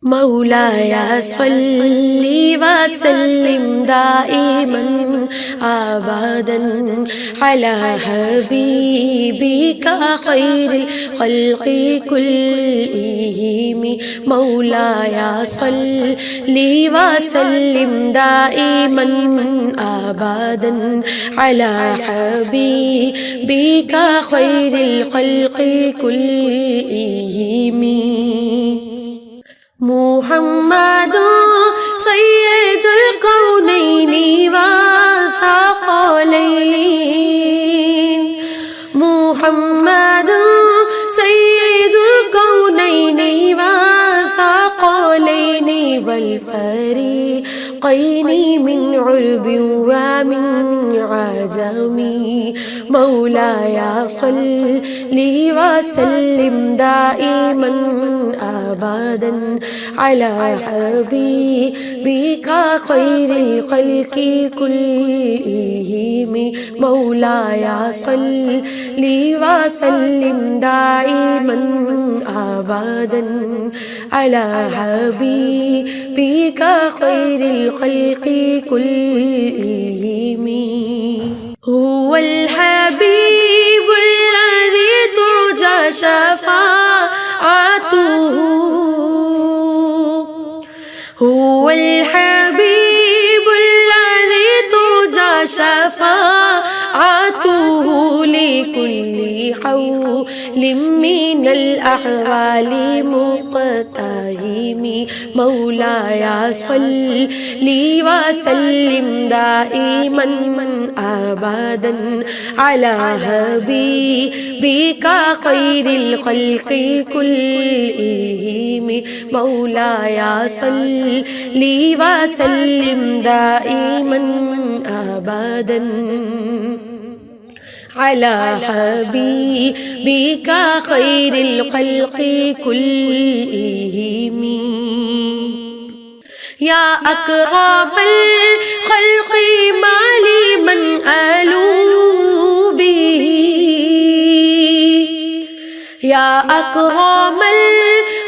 मौलाया सल्ली व सल्लिम दाइमन आबादन अला हबीबिका खैरिल खल्क़ि कुल्लिहिम। मौलाया सल्ली व सल्लिम दाइमन आबादन अला हबीबिका खैरिल खल्क़ि कुल्लिहिम। मुहम्मदुन सय्यदुल कौनैनि व थक़लैन। मुहम्मदुन सय्यदुल कौनैनि व थक़लैन वल फरीक़ैनि मिन उर्बिन व मिन अजमी। मौलाया सल्ली व सल्लिम दाइमन आबादन अला हबीबिका खैरिल खल्क़ि कुल्लिहिम। मौलाया सल्ली व सल्लिम दाइमन आबादन अला हबीबिका खैरिल खल्क़ि कुल्लिहिम। हुवल हबीबुल्लज़ी तुरजा शफ़ाअतुहु। हुवल हबीबुल्लज़ी तुरजा शफ़ाअतुहु लिकुल्लि हौलिम मिनल अहवालि मुक़तहिम। मौलाया सल्ली व सल्लिम दाइमन आबादन अला हबीबिका खैरिल खल्क़ि कुल्लिहिम। मौलाया सल्ली व सल्लिम दाइमन आबादन अला हबीबिका खैरिल खल्क़ि कुल्लिहिम। या अक़रबल खल्क़ि माली मन अलू बिही। या अक़रबल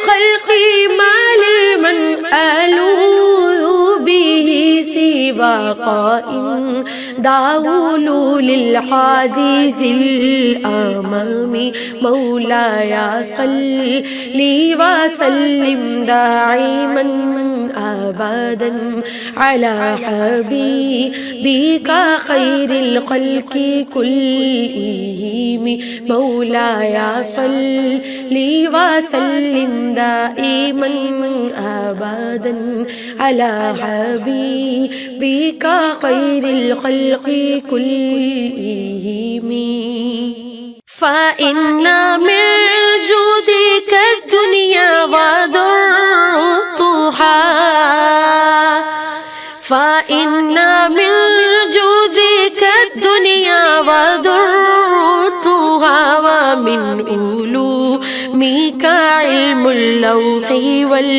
खल्क़ि माली मन अलू बिही सिवा क़ाइम दाउलुल हादिसिल अमामी। मौलाया सल्ली व सल्लिम दाइमन आबादन अला हबीबिका खैरिल खल्क़ि कुल्लिहिम। मौलाया सल्ली व सल्लिम दाइमन आबादन अला हबीबिका खैरिल खल्क़ि कुल्लिहिम। फ़इन्न मिन जूदिक दुनिया व दुर्रतुहा। फ़इन्न मिन जूदिक दुनिया व दुर्रतुहा व मिन उलूमिका इल्मुल लौहि वल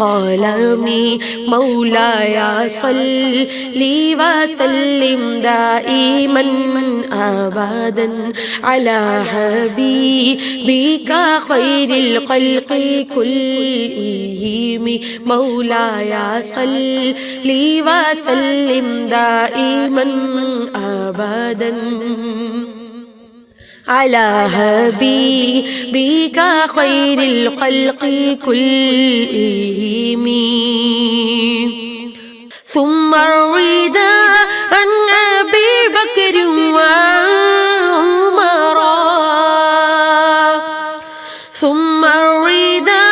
क़लमी। मौलाया सल्ली व सल्लिम दाइमन आबादन अला हबीबिका खैरिल खल्क़ि कुल्लिहिम। मौलाया सल्ली व सल्लिम दाइमन आबादन अला हबीबिका खैरिल खल्क़ि कुल्लिहिम। सुम्मा रिदा अन अबी बकर व उमर। सुम्मा रिदा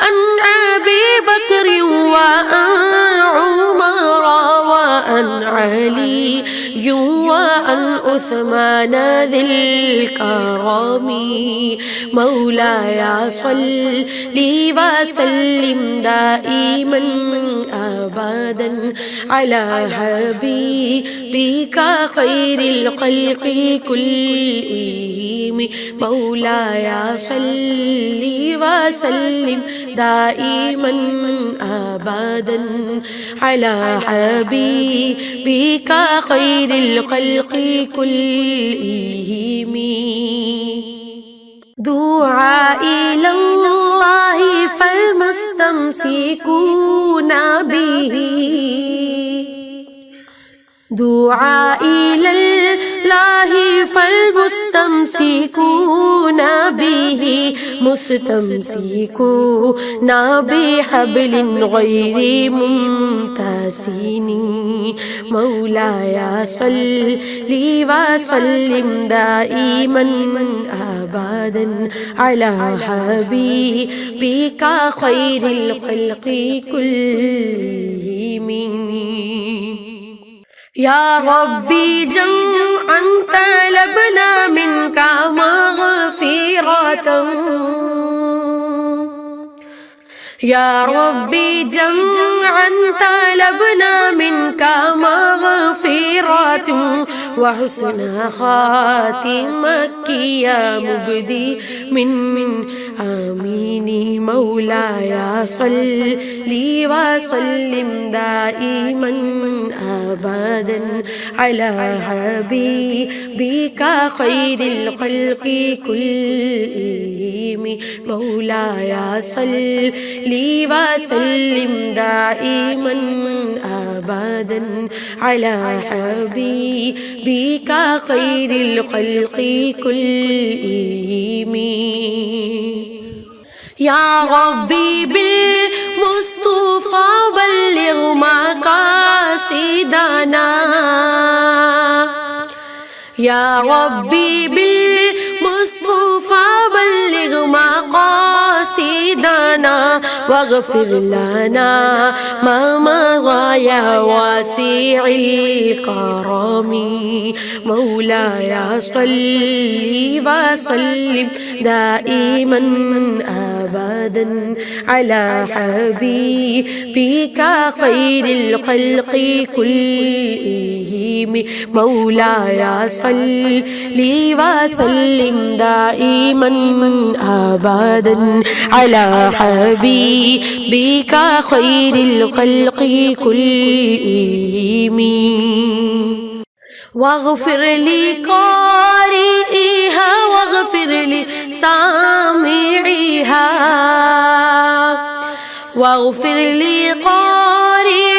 अन अबी बकर व उमर व अन अली व अन उस्मान ज़िल करमी। मौलाया सल्ली व सल्लिम दाइमन आबादन अला हबीबिका खैरिल खल्क़ि कुल्लिहिम। मौलाया सल्ली व सल्लिम दाइमन आबादन अला हबीबिका खैरिल खल्क़ि कुल्लिहिम। दुआ इलल्लाहि फल मुस्तफ़ा والمستمسكون به دعاء إلى الله فالمستمسكون به مستمسكون بحبل غير ممتثن مولاي صل وسلم دائما أبدا على حبيبك خير الخلق كلهم يا ربي جمعا طلبنا منك مغفرة يا ربي جمعا طلبنا منك مغفرة وحسن خاتمك يا مبدي من آمين مولاي صل وسلم دائما أبدا على حبيبك خير الخلق كلهم مولاي صل وسلم دائما أبدا على حبيبك خير الخلق كلهم يا ربي بالمصطفى بلغ مقاصدنا يا ربي بالمصطفى بلغ مقاصدنا واغفر لنا ما مضى يا واسع الكرم مولاي صل وسلم دائما أبدا على حبيبك خير الخلق كلهم مولاي صل وسلم دائما أبدا على حبيبك خير الخلق كلهم واغفر لقارئها واغفر لسامعها واغفر لقارئها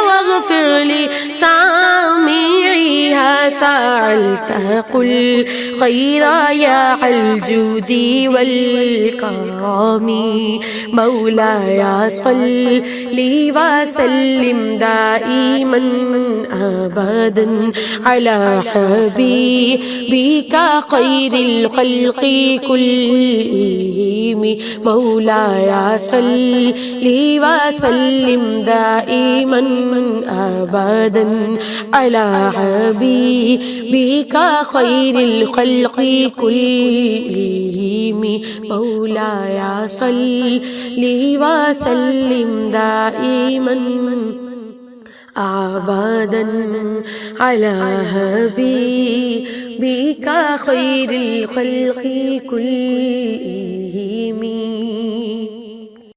واغفر لسامعها سألت قل خير يا الجود والكرم مولاي صل وسلم دائما أبدا على حبيبك خير الخلق كلهم مولاي صل وسلم دائما أبدا على حبيبك خير الخلق كلهم مولاي صل وسلم دائما أبدا على حبيبك خير الخلق كلهم